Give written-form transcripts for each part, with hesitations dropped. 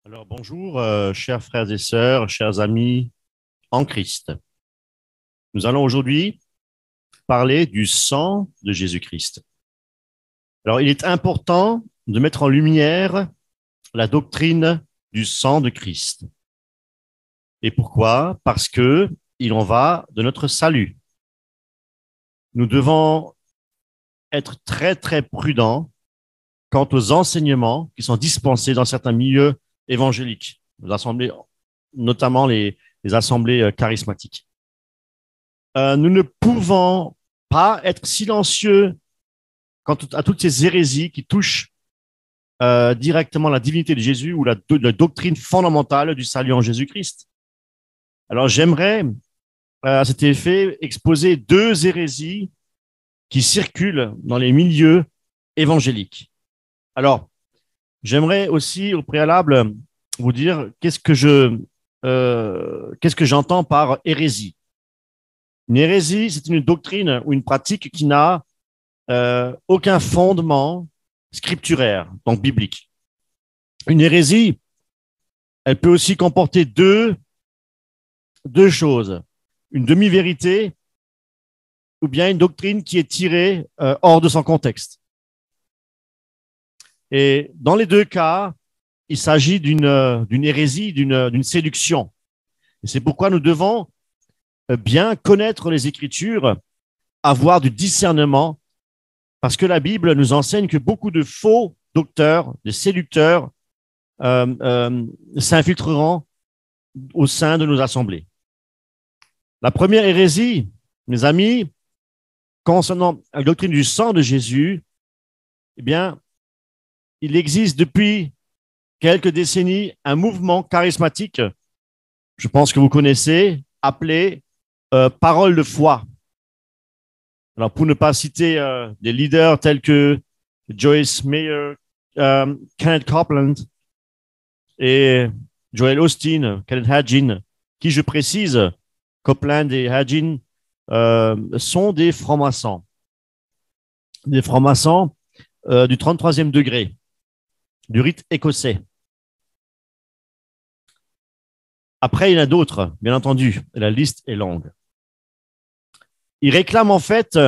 Alors bonjour, chers frères et sœurs, chers amis en Christ. Nous allons aujourd'hui parler du sang de Jésus-Christ. Alors il est important de mettre en lumière la doctrine du sang de Christ. Et pourquoi? Parce que il en va de notre salut. Nous devons être très très prudents quant aux enseignements qui sont dispensés dans certains milieux évangéliques, les assemblées, notamment les assemblées charismatiques. Nous ne pouvons pas être silencieux quant à toutes ces hérésies qui touchent directement la divinité de Jésus ou la doctrine fondamentale du salut en Jésus-Christ. Alors j'aimerais, à cet effet, exposer deux hérésies qui circulent dans les milieux évangéliques. Alors, j'aimerais aussi, au préalable, vous dire qu'est-ce que j'entends par hérésie. Une hérésie, c'est une doctrine ou une pratique qui n'a aucun fondement scripturaire, donc biblique. Une hérésie, elle peut aussi comporter deux choses. Une demi-vérité ou bien une doctrine qui est tirée hors de son contexte. Et dans les deux cas, il s'agit d'une hérésie, d'une séduction. Et c'est pourquoi nous devons bien connaître les Écritures, avoir du discernement, parce que la Bible nous enseigne que beaucoup de faux docteurs, de séducteurs, s'infiltreront au sein de nos assemblées. La première hérésie, mes amis, concernant la doctrine du sang de Jésus, eh bien, il existe depuis quelques décennies un mouvement charismatique, je pense que vous connaissez, appelé Parole de foi. Alors, pour ne pas citer des leaders tels que Joyce Meyer, Kenneth Copeland et Joel Osteen, Kenneth Hagin, qui, je précise, Copeland et Hagin sont des francs-maçons. Des francs-maçons du 33e degré, du rite écossais. Après, il y en a d'autres, bien entendu, et la liste est longue. Il réclame en fait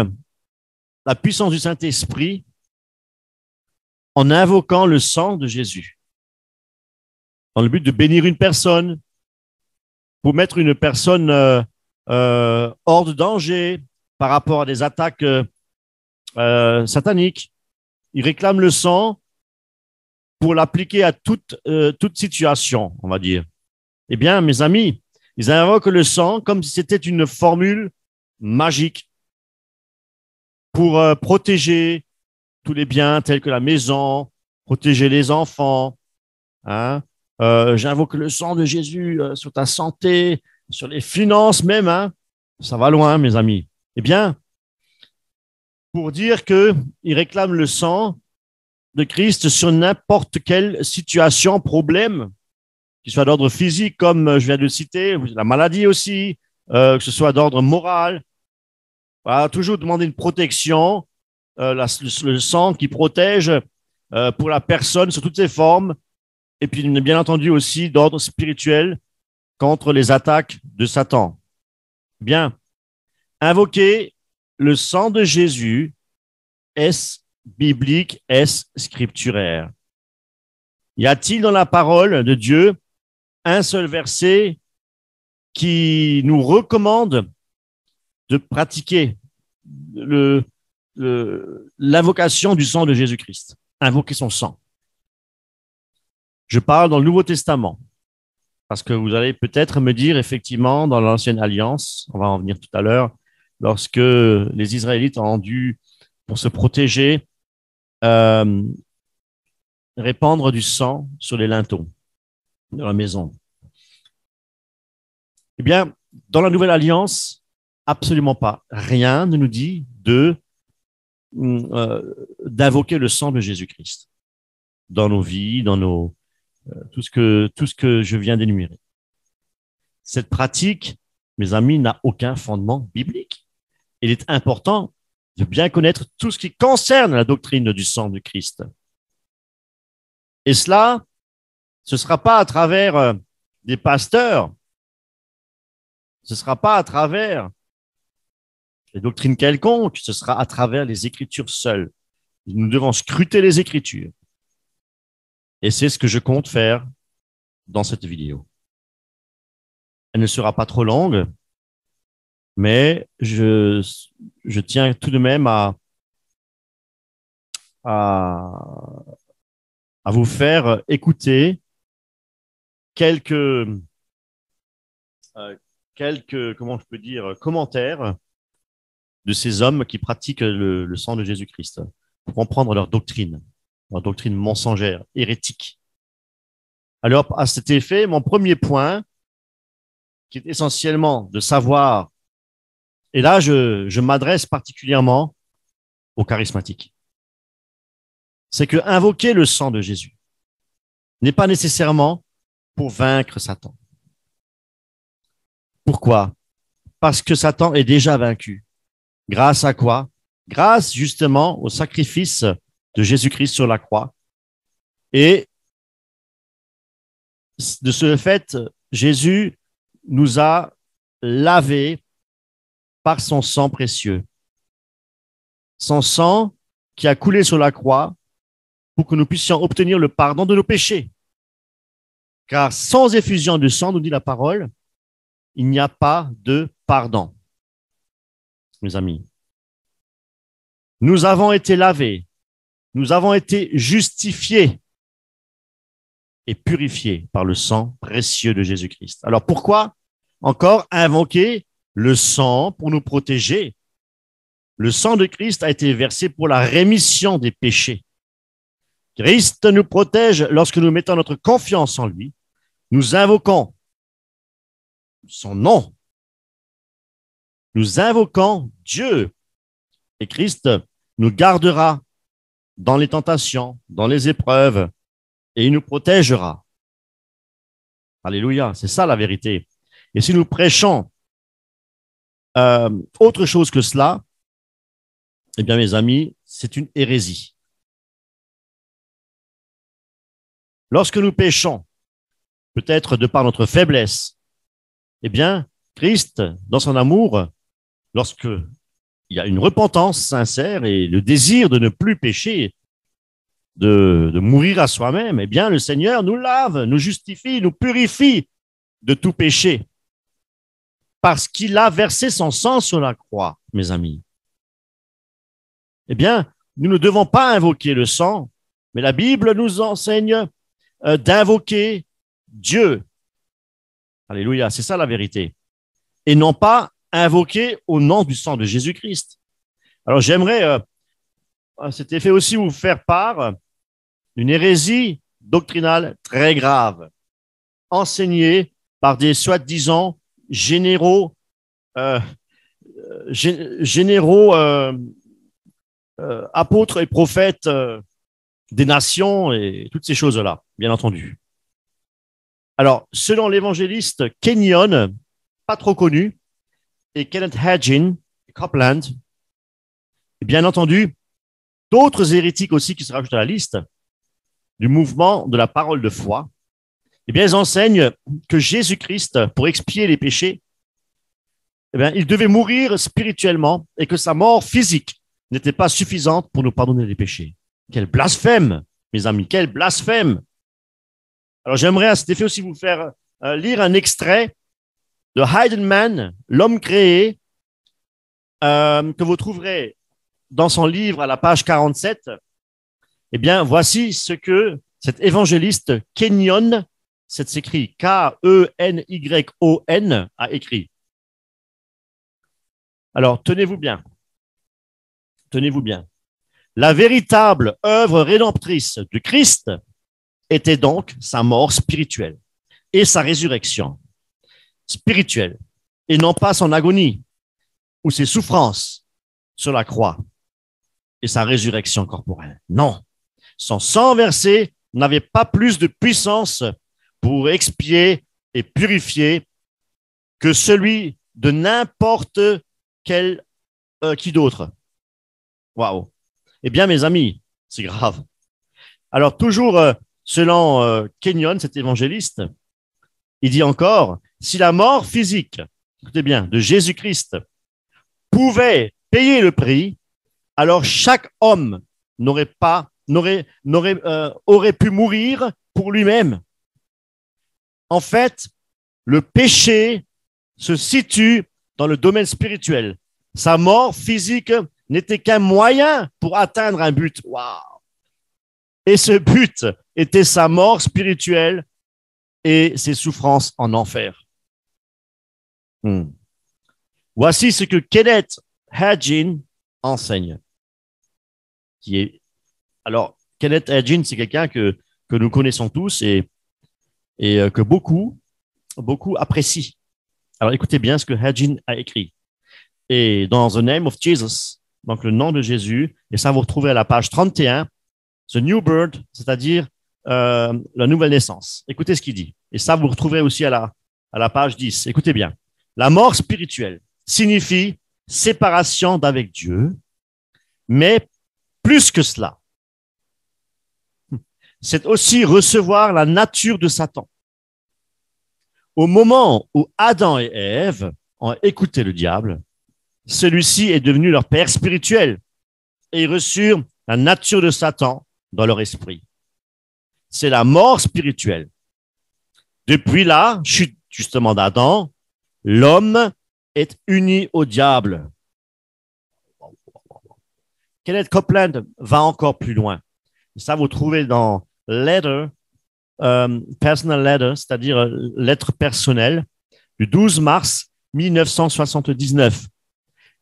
la puissance du Saint-Esprit en invoquant le sang de Jésus, dans le but de bénir une personne, pour mettre une personne hors de danger par rapport à des attaques sataniques. Il réclame le sang pour l'appliquer à toute situation, on va dire. Eh bien, mes amis, ils invoquent le sang comme si c'était une formule magique pour protéger tous les biens tels que la maison, protéger les enfants. Hein. J'invoque le sang de Jésus sur ta santé, sur les finances même. Hein. Ça va loin, mes amis. Eh bien, pour dire qu'ils réclament le sang de Christ sur n'importe quelle situation, problème, qui soit d'ordre physique, comme je viens de le citer, la maladie aussi, que ce soit d'ordre moral. Voilà, toujours demander une protection, le sang qui protège pour la personne sous toutes ses formes, et puis bien entendu aussi d'ordre spirituel contre les attaques de Satan. Bien, invoquer le sang de Jésus, est-ce biblique, est-ce scripturaire? Y a-t-il dans la parole de Dieu un seul verset qui nous recommande de pratiquer l'invocation du sang de Jésus-Christ, invoquer son sang? Je parle dans le Nouveau Testament, parce que vous allez peut-être me dire, effectivement, dans l'Ancienne Alliance, on va en venir tout à l'heure, lorsque les Israélites ont dû, pour se protéger, répandre du sang sur les linteaux de la maison. Eh bien, dans la Nouvelle Alliance, absolument pas. Rien ne nous dit d'invoquer le sang de Jésus-Christ dans nos vies, dans tout ce que je viens d'énumérer. Cette pratique, mes amis, n'a aucun fondement biblique. Il est important de bien connaître tout ce qui concerne la doctrine du sang de Christ. Et cela Ce ne sera pas à travers des pasteurs, ce ne sera pas à travers les doctrines quelconques, ce sera à travers les Écritures seules. Nous devons scruter les Écritures. Et c'est ce que je compte faire dans cette vidéo. Elle ne sera pas trop longue, mais je tiens tout de même à vous faire écouter quelques comment je peux dire, commentaires de ces hommes qui pratiquent le sang de Jésus-Christ pour comprendre leur doctrine mensongère, hérétique. Alors, à cet effet, mon premier point, qui est essentiellement de savoir, et là, je m'adresse particulièrement aux charismatiques, c'est que invoquer le sang de Jésus n'est pas nécessairement pour vaincre Satan. Pourquoi? Parce que Satan est déjà vaincu. Grâce à quoi? Grâce justement au sacrifice de Jésus-Christ sur la croix. Et de ce fait, Jésus nous a lavés par son sang précieux. Son sang qui a coulé sur la croix pour que nous puissions obtenir le pardon de nos péchés. Car sans effusion de sang, nous dit la parole, il n'y a pas de pardon. Mes amis, nous avons été lavés, nous avons été justifiés et purifiés par le sang précieux de Jésus-Christ. Alors pourquoi encore invoquer le sang pour nous protéger? Le sang de Christ a été versé pour la rémission des péchés. Christ nous protège lorsque nous mettons notre confiance en lui. Nous invoquons son nom. Nous invoquons Dieu. Et Christ nous gardera dans les tentations, dans les épreuves, et il nous protégera. Alléluia, c'est ça la vérité. Et si nous prêchons autre chose que cela, eh bien, mes amis, c'est une hérésie. Lorsque nous péchons, peut-être de par notre faiblesse, eh bien, Christ, dans son amour, lorsque il y a une repentance sincère et le désir de ne plus pécher, de mourir à soi-même, eh bien, le Seigneur nous lave, nous justifie, nous purifie de tout péché. Parce qu'il a versé son sang sur la croix, mes amis. Eh bien, nous ne devons pas invoquer le sang, mais la Bible nous enseigne d'invoquer Dieu. Alléluia, c'est ça la vérité. Et non pas invoquer au nom du sang de Jésus-Christ. Alors, j'aimerais à cet effet aussi vous faire part d'une hérésie doctrinale très grave, enseignée par des soi-disant généraux apôtres et prophètes des nations et toutes ces choses-là, bien entendu. Alors, selon l'évangéliste Kenyon, pas trop connu, et Kenneth Hagin, Copeland, et bien entendu, d'autres hérétiques aussi qui se rajoutent à la liste du mouvement de la parole de foi, eh bien, ils enseignent que Jésus-Christ, pour expier les péchés, eh bien, il devait mourir spirituellement et que sa mort physique n'était pas suffisante pour nous pardonner les péchés. Quel blasphème, mes amis, quel blasphème! Alors, j'aimerais à cet effet aussi vous faire lire un extrait de Heidemann, L'homme créé, que vous trouverez dans son livre à la page 47. Eh bien, voici ce que cet évangéliste Kenyon, c'est écrit K-E-N-Y-O-N, a écrit. Alors, tenez-vous bien. Tenez-vous bien. La véritable œuvre rédemptrice de Christ était donc sa mort spirituelle et sa résurrection spirituelle, et non pas son agonie ou ses souffrances sur la croix et sa résurrection corporelle. Non, son sang versé n'avait pas plus de puissance pour expier et purifier que celui de n'importe quel qui d'autre. Waouh! Eh bien, mes amis, c'est grave. Alors, toujours Selon Kenyon, cet évangéliste, il dit encore, si la mort physique, écoutez bien, de Jésus-Christ pouvait payer le prix, alors chaque homme aurait pu mourir pour lui-même. En fait, le péché se situe dans le domaine spirituel. Sa mort physique n'était qu'un moyen pour atteindre un but. Waouh! Et ce but était sa mort spirituelle et ses souffrances en enfer. Voici ce que Kenneth Hagin enseigne. Alors, Kenneth Hagin, c'est quelqu'un que nous connaissons tous et que beaucoup apprécient. Alors, écoutez bien ce que Hagin a écrit. Et dans The Name of Jesus, donc le nom de Jésus, et ça vous retrouvez à la page 31, The New Birth, c'est-à-dire la nouvelle naissance. Écoutez ce qu'il dit. Et ça, vous retrouverez aussi à la page 10. Écoutez bien. La mort spirituelle signifie séparation d'avec Dieu, mais plus que cela. C'est aussi recevoir la nature de Satan. Au moment où Adam et Ève ont écouté le diable, celui-ci est devenu leur père spirituel et ils reçurent la nature de Satan dans leur esprit. C'est la mort spirituelle. Depuis la chute justement d'Adam, l'homme est uni au diable. Kenneth Copeland va encore plus loin. Ça, vous trouvez dans Letter, Personal Letter, c'est-à-dire lettre personnelle, du 12 mars 1979.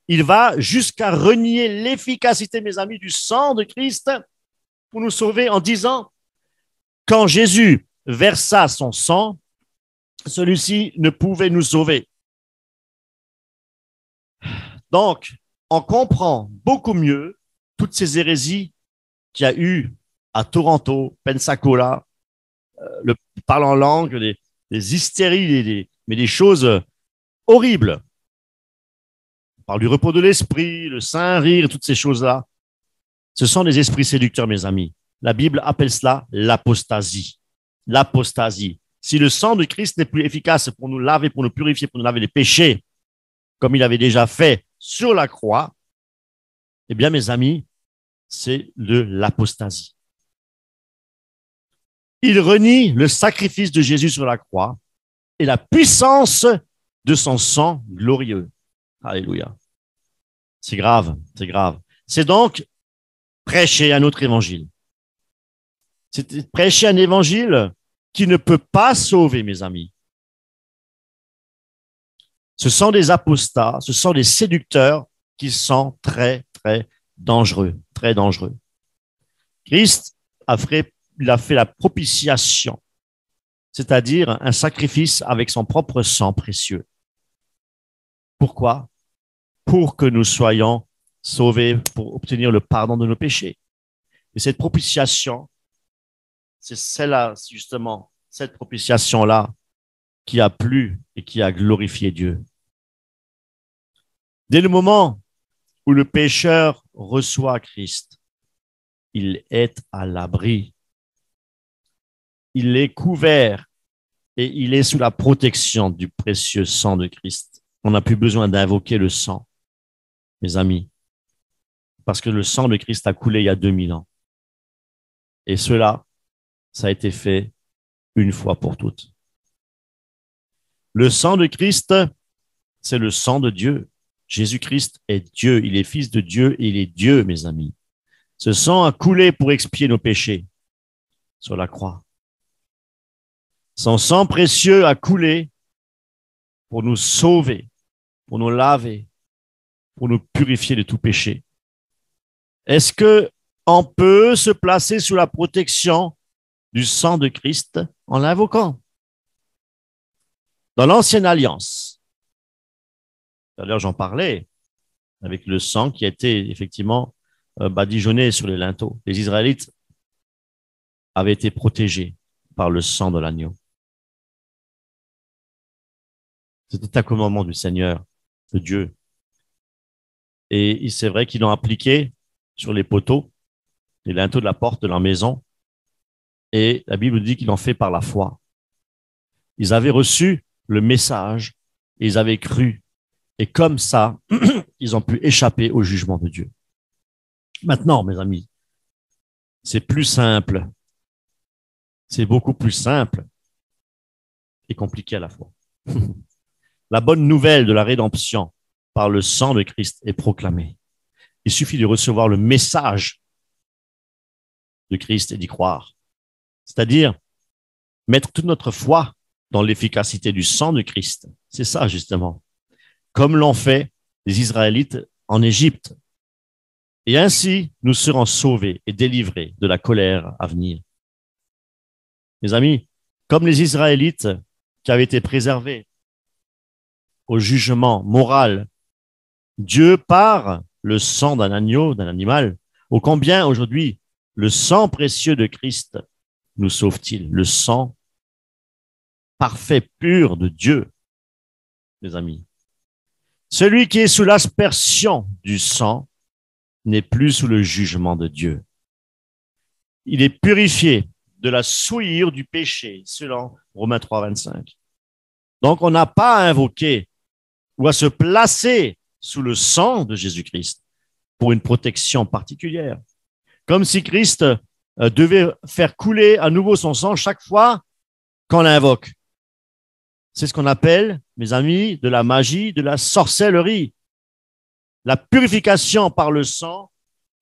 Il va jusqu'à renier l'efficacité, mes amis, du sang de Christ pour nous sauver en disant, quand Jésus versa son sang, celui-ci ne pouvait nous sauver. Donc, on comprend beaucoup mieux toutes ces hérésies qu'il y a eu à Toronto, Pensacola, le parle en langue, des hystéries, mais des choses horribles. On parle du repos de l'esprit, le saint rire, toutes ces choses-là. Ce sont des esprits séducteurs, mes amis. La Bible appelle cela l'apostasie. L'apostasie. Si le sang de Christ n'est plus efficace pour nous laver, pour nous purifier, pour nous laver les péchés, comme il avait déjà fait sur la croix, eh bien, mes amis, c'est de l'apostasie. Il renie le sacrifice de Jésus sur la croix et la puissance de son sang glorieux. Alléluia. C'est grave, c'est grave. C'est donc prêcher un autre évangile. C'est prêcher un évangile qui ne peut pas sauver, mes amis. Ce sont des apostats, ce sont des séducteurs qui sont très, très dangereux, très dangereux. Christ a fait la propitiation, c'est-à-dire un sacrifice avec son propre sang précieux. Pourquoi? Pour que nous soyons sauvés, pour obtenir le pardon de nos péchés. Et cette propitiation, c'est celle-là, justement, cette propitiation-là qui a plu et qui a glorifié Dieu. Dès le moment où le pécheur reçoit Christ, il est à l'abri. Il est couvert et il est sous la protection du précieux sang de Christ. On n'a plus besoin d'invoquer le sang, mes amis, parce que le sang de Christ a coulé il y a 2000 ans. Et cela, ça a été fait une fois pour toutes. Le sang de Christ, c'est le sang de Dieu. Jésus-Christ est Dieu, il est fils de Dieu et il est Dieu, mes amis. Ce sang a coulé pour expier nos péchés sur la croix. Son sang précieux a coulé pour nous sauver, pour nous laver, pour nous purifier de tout péché. Est-ce qu'on peut se placer sous la protection du sang de Christ en l'invoquant? Dans l'Ancienne Alliance, tout à l'heure j'en parlais, avec le sang qui a été effectivement badigeonné sur les linteaux. Les Israélites avaient été protégés par le sang de l'agneau. C'était un commandement du Seigneur, de Dieu. Et c'est vrai qu'ils l'ont appliqué sur les poteaux, les linteaux de la porte de leur maison. Et la Bible dit qu'il en fait par la foi. Ils avaient reçu le message et ils avaient cru. Et comme ça, ils ont pu échapper au jugement de Dieu. Maintenant, mes amis, c'est plus simple. C'est beaucoup plus simple et compliqué à la fois. La bonne nouvelle de la rédemption par le sang de Christ est proclamée. Il suffit de recevoir le message de Christ et d'y croire. C'est-à-dire mettre toute notre foi dans l'efficacité du sang de Christ. C'est ça, justement. Comme l'ont fait les Israélites en Égypte. Et ainsi, nous serons sauvés et délivrés de la colère à venir. Mes amis, comme les Israélites qui avaient été préservés au jugement moral, Dieu, par le sang d'un agneau, d'un animal, ô combien aujourd'hui le sang précieux de Christ nous sauve-t-il, le sang parfait, pur de Dieu, mes amis. Celui qui est sous l'aspersion du sang n'est plus sous le jugement de Dieu. Il est purifié de la souillure du péché, selon Romains 3, 25. Donc, on n'a pas à invoquer ou à se placer sous le sang de Jésus-Christ pour une protection particulière. Comme si Christ devait faire couler à nouveau son sang chaque fois qu'on l'invoque. C'est ce qu'on appelle, mes amis, de la magie, de la sorcellerie. La purification par le sang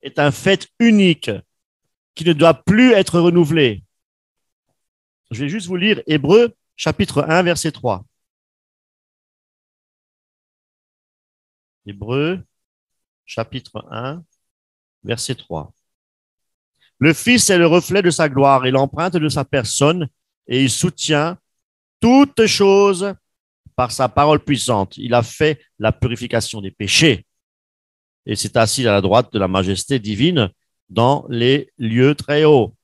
est un fait unique qui ne doit plus être renouvelé. Je vais juste vous lire Hébreux, chapitre 1, verset 3. Hébreux, chapitre 1, verset 3. Le Fils est le reflet de sa gloire et l'empreinte de sa personne, et il soutient toutes choses par sa parole puissante. Il a fait la purification des péchés et s'est assis à la droite de la majesté divine dans les lieux très hauts.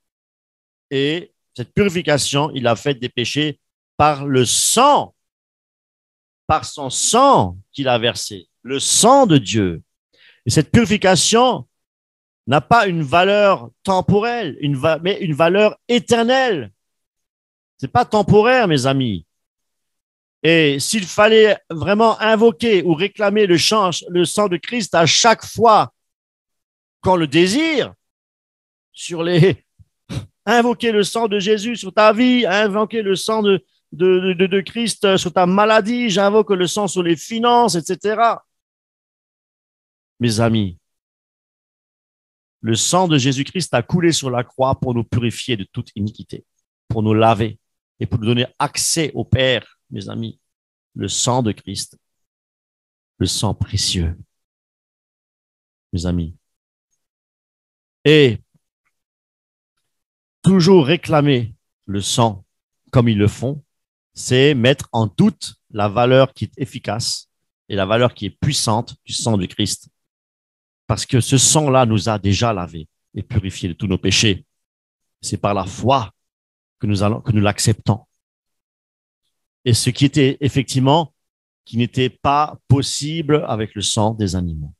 Et cette purification, il a fait des péchés par le sang, par son sang qu'il a versé, le sang de Dieu. Et cette purification n'a pas une valeur temporelle, mais une valeur éternelle. C'est pas temporaire, mes amis. Et s'il fallait vraiment invoquer ou réclamer le sang de Christ à chaque fois qu'on le désire, invoquer le sang de Jésus sur ta vie, invoquer le sang de Christ sur ta maladie, j'invoque le sang sur les finances, etc. Mes amis, le sang de Jésus-Christ a coulé sur la croix pour nous purifier de toute iniquité, pour nous laver et pour nous donner accès au Père, mes amis. Le sang de Christ, le sang précieux, mes amis. Et toujours réclamer le sang comme ils le font, c'est mettre en doute la valeur qui est efficace et la valeur qui est puissante du sang de Christ. Parce que ce sang-là nous a déjà lavés et purifiés de tous nos péchés. C'est par la foi que nous l'acceptons. Et ce qui était effectivement, qui n'était pas possible avec le sang des animaux.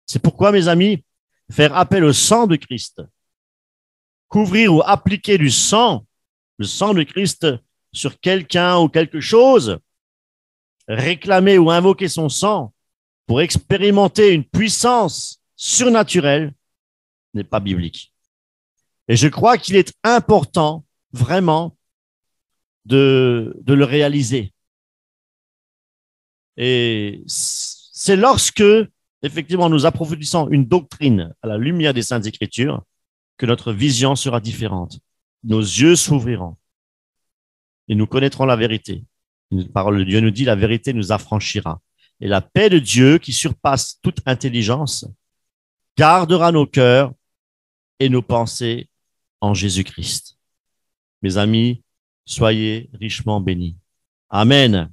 C'est pourquoi, mes amis, faire appel au sang de Christ, couvrir ou appliquer du sang, le sang de Christ sur quelqu'un ou quelque chose, réclamer ou invoquer son sang pour expérimenter une puissance surnaturelle n'est pas biblique. Et je crois qu'il est important, vraiment, de le réaliser. Et c'est lorsque, effectivement, nous approfondissons une doctrine à la lumière des Saintes Écritures que notre vision sera différente. Nos yeux s'ouvriront et nous connaîtrons la vérité. La parole de Dieu nous dit, la vérité nous affranchira. Et la paix de Dieu, qui surpasse toute intelligence, gardera nos cœurs et nos pensées en Jésus-Christ. Mes amis, soyez richement bénis. Amen.